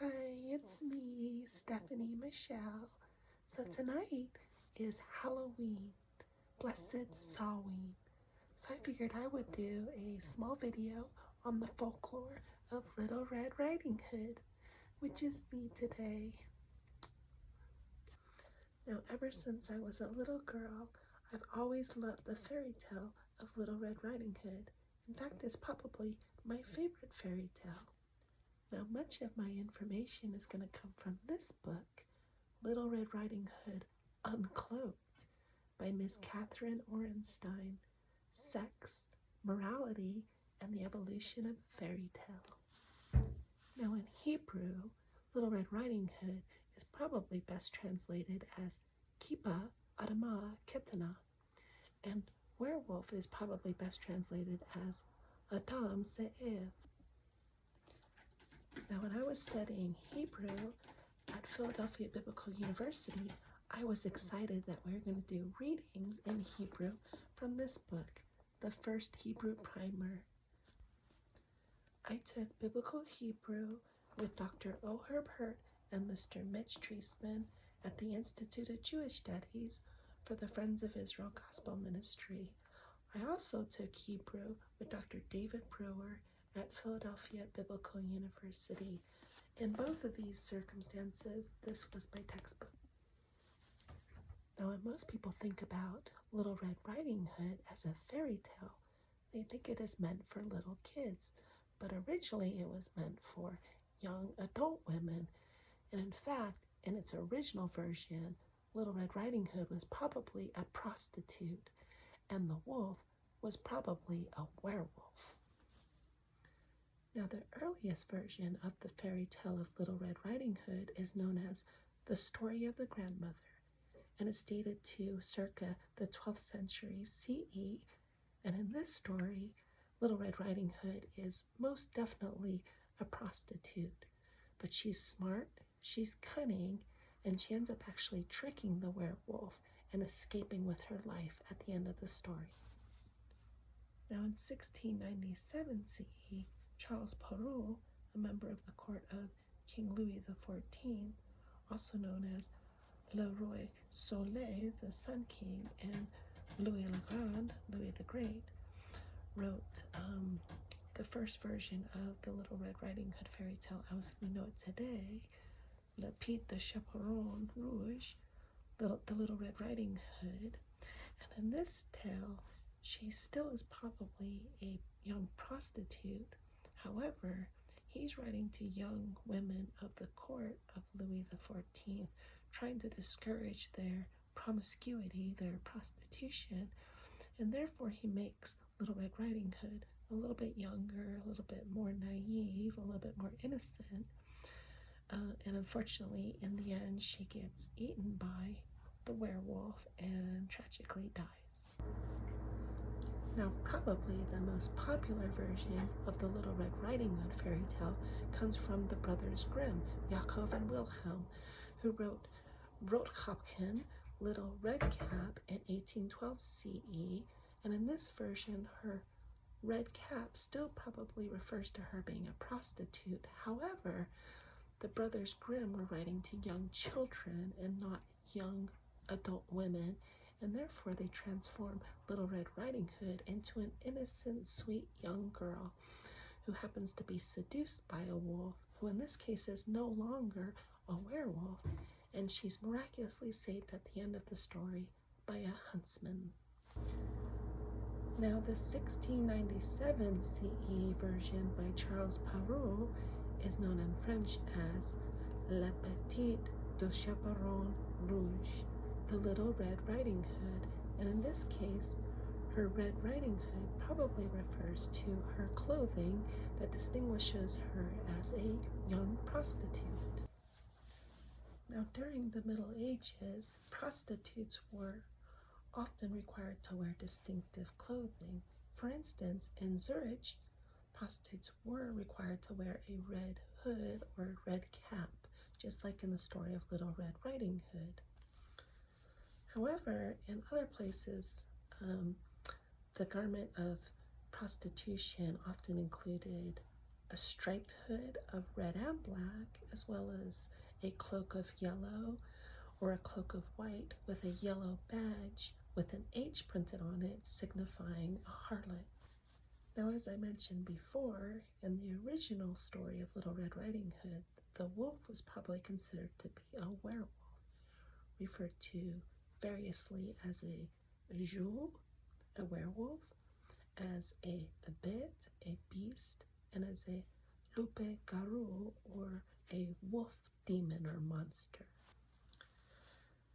Hi, it's me, Stephanie Michelle. So tonight is Halloween, Blessed Samhain. So I figured I would do a small video on the folklore of Little Red Riding Hood, which is me today. Now, ever since I was a little girl, I've always loved the fairy tale of Little Red Riding Hood. In fact, it's probably my favorite fairy tale. Now, much of my information is going to come from this book, Little Red Riding Hood Uncloaked by Miss Catherine Orenstein, Sex, Morality, and the Evolution of a Fairy Tale. Now, in Hebrew, Little Red Riding Hood is probably best translated as Kipa Adama Ketana, and werewolf is probably best translated as Adam Se'ev. Now, when I was studying Hebrew at Philadelphia Biblical University, I was excited that we were going to do readings in Hebrew from this book, the First Hebrew Primer. I took Biblical Hebrew with Dr. O. Herb Hurt and Mr. Mitch Treisman at the Institute of Jewish Studies for the Friends of Israel Gospel Ministry. I also took Hebrew with Dr. David Brewer at Philadelphia Biblical University. In both of these circumstances, this was my textbook. Now, when most people think about Little Red Riding Hood as a fairy tale, they think it is meant for little kids, but originally it was meant for young adult women. And in fact, in its original version, Little Red Riding Hood was probably a prostitute, and the wolf was probably a werewolf. Now, the earliest version of the fairy tale of Little Red Riding Hood is known as The Story of the Grandmother, and it's dated to circa the 12th century CE. And in this story, Little Red Riding Hood is most definitely a prostitute, but she's smart, she's cunning, and she ends up actually tricking the werewolf and escaping with her life at the end of the story. Now, in 1697 CE, Charles Perrault, a member of the court of King Louis XIV, also known as Le Roi Soleil, the Sun King, and Louis le Grand, Louis the Great, wrote the first version of the Little Red Riding Hood fairy tale as we know it today, Le Petite de Chaperon Rouge, the Little Red Riding Hood. And in this tale, she still is probably a young prostitute. However, he's writing to young women of the court of Louis XIV, trying to discourage their promiscuity, their prostitution, and therefore he makes Little Red Riding Hood a little bit younger, a little bit more naive, a little bit more innocent. And unfortunately, in the end, she gets eaten by the werewolf and tragically dies. Now, probably the most popular version of the Little Red Riding Hood fairy tale comes from the brothers Grimm, Yaakov and Wilhelm, who wrote Rothkopken, Little Red Cap, in 1812 CE, and in this version, her red cap still probably refers to her being a prostitute. However, the brothers Grimm were writing to young children and not young adult women, and therefore they transform Little Red Riding Hood into an innocent, sweet young girl who happens to be seduced by a wolf, who in this case is no longer a werewolf, and she's miraculously saved at the end of the story by a huntsman. Now, the 1697 CE version by Charles Perrault is known in French as La Petite de Chaperon Rouge, the Little Red Riding Hood, and in this case, her Red Riding Hood probably refers to her clothing that distinguishes her as a young prostitute. Now, during the Middle Ages, prostitutes were often required to wear distinctive clothing. For instance, in Zurich, prostitutes were required to wear a red hood or a red cap, just like in the story of Little Red Riding Hood. However, in other places, the garment of prostitution often included a striped hood of red and black, as well as a cloak of yellow or a cloak of white with a yellow badge with an H printed on it, signifying a harlot. Now, as I mentioned before, in the original story of Little Red Riding Hood, the wolf was probably considered to be a werewolf, referred to variously as a joule, a werewolf, as a bit, a beast, and as a loup-garou, or a wolf demon or monster.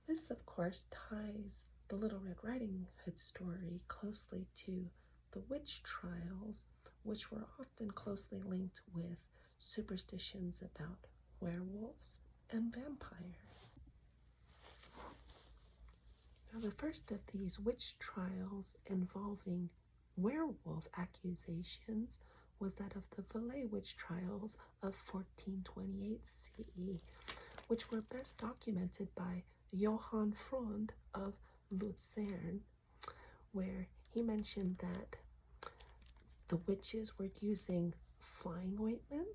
This, of course, ties the Little Red Riding Hood story closely to the witch trials, which were often closely linked with superstitions about werewolves and vampires. Now, the first of these witch trials involving werewolf accusations was that of the Valais witch trials of 1428 CE, which were best documented by Johann Freund of Luzern, where he mentioned that the witches were using flying ointment,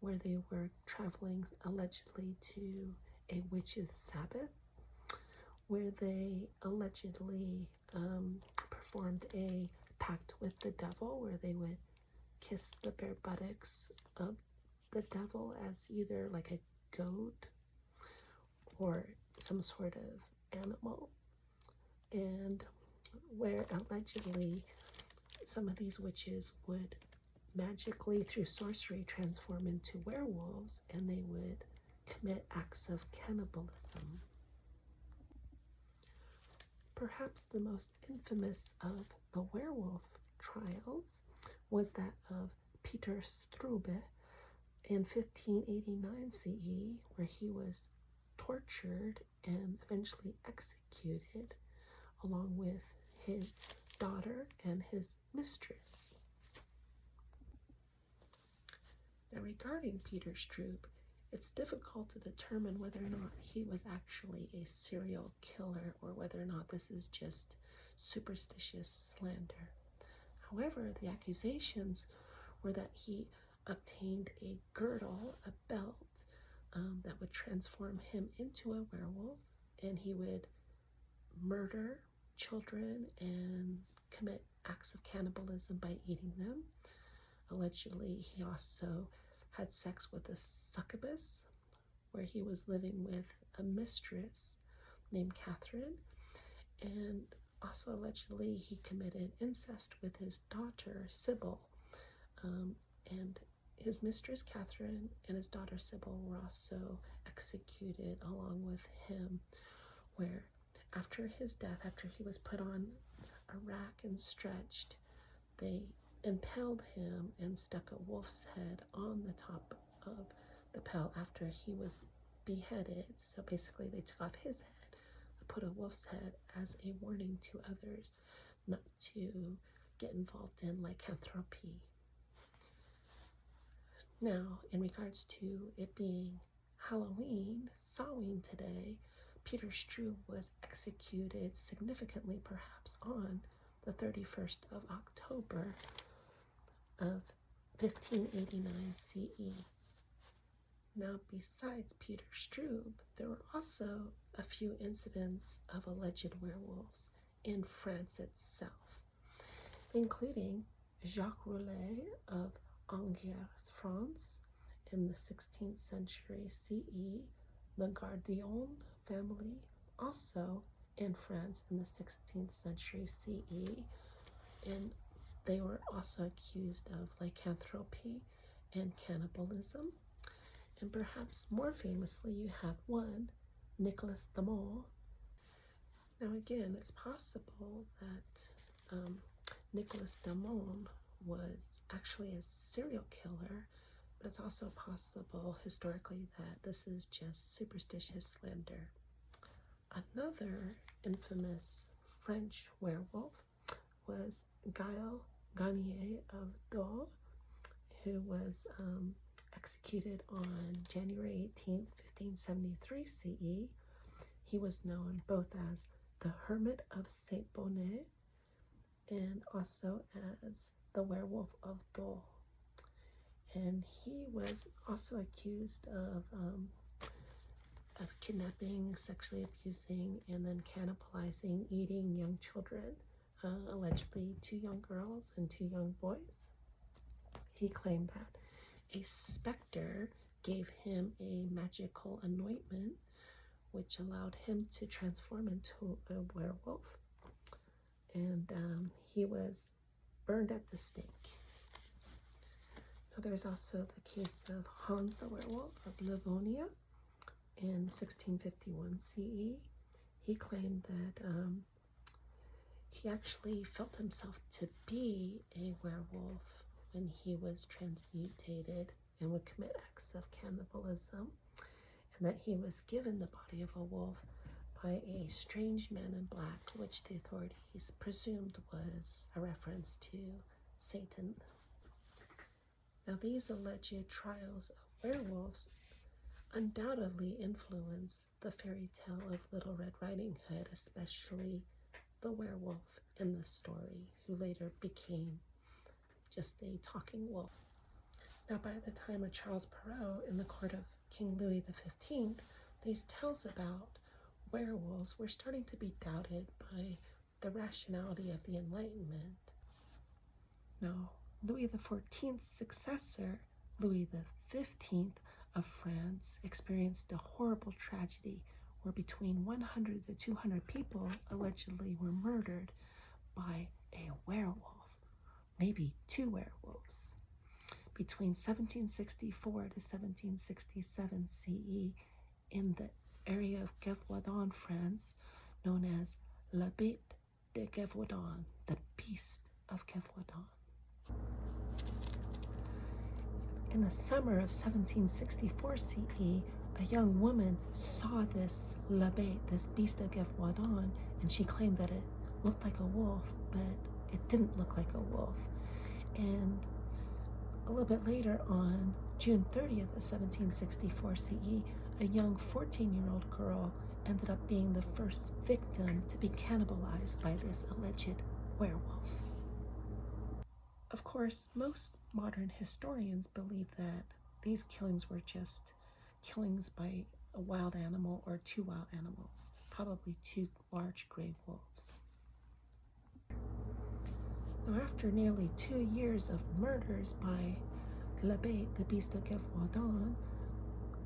where they were traveling allegedly to a witch's Sabbath, where they allegedly performed a pact with the devil, where they would kiss the bare buttocks of the devil as either like a goat or some sort of animal, and where allegedly some of these witches would magically, through sorcery, transform into werewolves, and they would commit acts of cannibalism. Perhaps the most infamous of the werewolf trials was that of Peter Strube in 1589 CE, where he was tortured and eventually executed along with his daughter and his mistress. Now, regarding Peter Strube, it's difficult to determine whether or not he was actually a serial killer or whether or not this is just superstitious slander. However, the accusations were that he obtained a girdle, a belt, that would transform him into a werewolf, and he would murder children and commit acts of cannibalism by eating them. Allegedly, he also had sex with a succubus, where he was living with a mistress named Catherine, and also allegedly he committed incest with his daughter Sybil, and his mistress Catherine and his daughter Sybil were also executed along with him, where after his death, after he was put on a rack and stretched, they impaled him and stuck a wolf's head on the top of the pale after he was beheaded. So basically they took off his head and put a wolf's head as a warning to others not to get involved in lycanthropy. Now, in regards to it being Halloween, Samhain today, Peter Strube was executed significantly perhaps on the 31st of October of 1589 CE. Now, besides Peter Strube, there were also a few incidents of alleged werewolves in France itself, including Jacques Roulet of Angers, France, in the 16th century CE, the Gardien family, also in France in the 16th century CE, and they were also accused of lycanthropy and cannibalism. And perhaps more famously, you have one, Nicolas Damon, Now again, it's possible that Nicholas Damon was actually a serial killer, but it's also possible historically that this is just superstitious slander. Another infamous French werewolf was Gael Garnier of Dole, who was executed on January 18th, 1573 CE. He was known both as the Hermit of Saint Bonnet and also as the Werewolf of Dole. And he was also accused of kidnapping, sexually abusing, and then cannibalizing, eating young children, allegedly 2 young girls and 2 young boys. He claimed that a specter gave him a magical anointment which allowed him to transform into a werewolf, and he was burned at the stake. Now, there's also the case of Hans the Werewolf of Livonia in 1651 CE. He claimed that he actually felt himself to be a werewolf when he was transmutated and would commit acts of cannibalism, and that he was given the body of a wolf by a strange man in black, which the authorities presumed was a reference to Satan. Now, these alleged trials of werewolves undoubtedly influence the fairy tale of Little Red Riding Hood, especially the werewolf in the story, who later became just a talking wolf. Now, by the time of Charles Perrault in the court of King Louis XV, these tales about werewolves were starting to be doubted by the rationality of the Enlightenment. Now, Louis XIV's successor, Louis XV of France, experienced a horrible tragedy where between 100 to 200 people allegedly were murdered by a werewolf, maybe 2 werewolves. Between 1764 to 1767 CE, in the area of Gévaudan, France, known as La Bête de Gévaudan, the Beast of Gévaudan. In the summer of 1764 CE, a young woman saw this La Bête, this Beast of Gévaudan, and she claimed that it looked like a wolf, but it didn't look like a wolf. And a little bit later, on June 30th of 1764 CE, a young 14-year-old girl ended up being the first victim to be cannibalized by this alleged werewolf. Of course, most modern historians believe that these killings were just killings by a wild animal or 2 wild animals, probably 2 large gray wolves. Now, after nearly 2 years of murders by La Bête, the Beast of Gévaudan,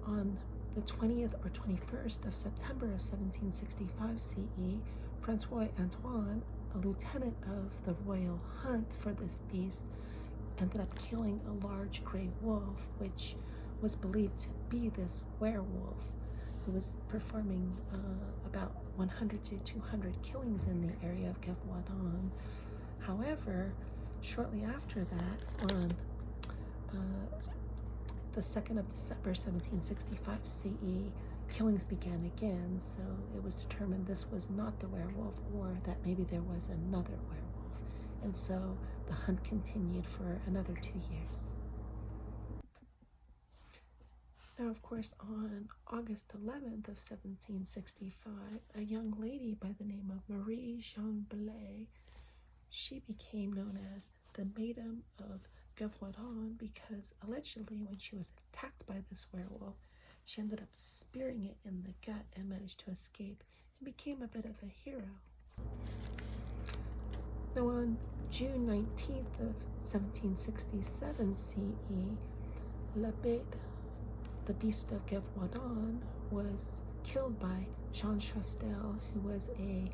on the 20th or 21st of September of 1765 CE, Francois Antoine, a lieutenant of the royal hunt for this beast, ended up killing a large gray wolf, which was believed to be this werewolf, who was performing about 100 to 200 killings in the area of Gévaudan. However, shortly after that, on the 2nd of December 1765 CE, killings began again, so it was determined this was not the werewolf, or that maybe there was another werewolf. And so the hunt continued for another 2 years. Now, of course, on August 11th of 1765, a young lady by the name of Marie-Jeanne Belay, she became known as the Maiden of Gévaudan because allegedly when she was attacked by this werewolf, she ended up spearing it in the gut and managed to escape and became a bit of a hero. Now, on June 19th of 1767 CE, La Bête, the Beast of Gévaudan, was killed by Jean Chastel, who was a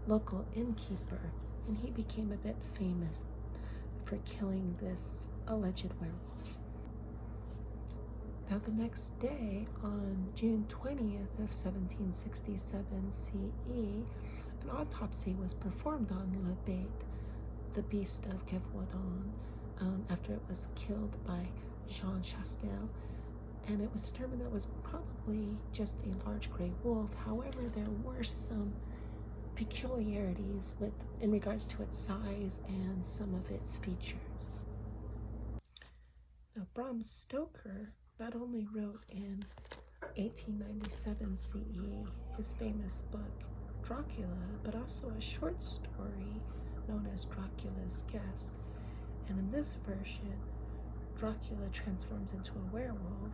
local innkeeper, and he became a bit famous for killing this alleged werewolf. Now, the next day, on June 20th of 1767 CE, An autopsy was performed on Le Bête, the beast of Gévaudan, after it was killed by Jean Chastel, and it was determined that it was probably just a large gray wolf. However, there were some peculiarities in regards to its size and some of its features. Now, Bram Stoker not only wrote in 1897 CE his famous book Dracula, but also a short story known as Dracula's Guest. And in this version, Dracula transforms into a werewolf,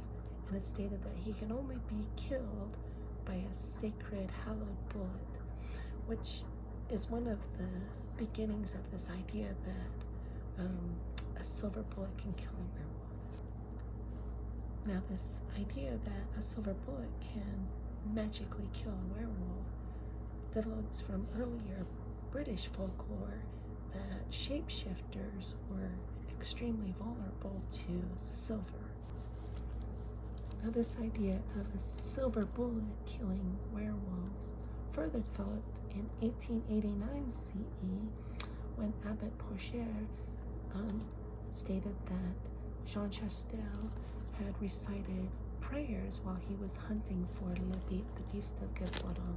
and it's stated that he can only be killed by a sacred hallowed bullet, which is one of the beginnings of this idea that a silver bullet can kill a werewolf. Now, this idea that a silver bullet can magically kill a werewolf develops from earlier British folklore that shapeshifters were extremely vulnerable to silver. Now, this idea of a silver bullet killing werewolves further developed in 1889 CE when Abbot Porcher stated that Jean Chastel had recited prayers while he was hunting for Le Bête, the beast of Gévaudan.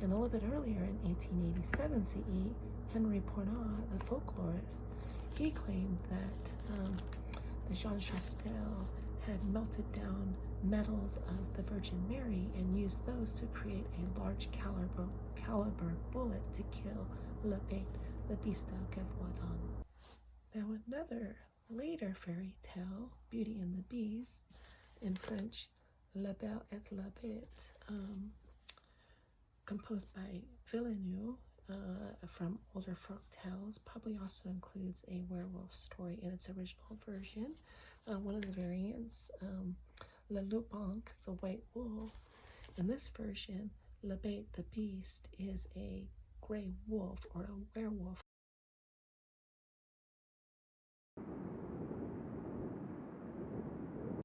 And a little bit earlier in 1887 CE, Henry Pornat, the folklorist, he claimed that the Jean Chastel had melted down medals of the Virgin Mary and used those to create a large caliber bullet to kill Le Bête, the beast of Gévaudan. Now, another later fairy tale, Beauty and the Beast, in French, La Belle et la Bête, composed by Villeneuve from older folk tales, probably also includes a werewolf story in its original version. One of the variants, Le Loup-Blanc, the white wolf. In this version, La Bête, the beast, is a gray wolf or a werewolf.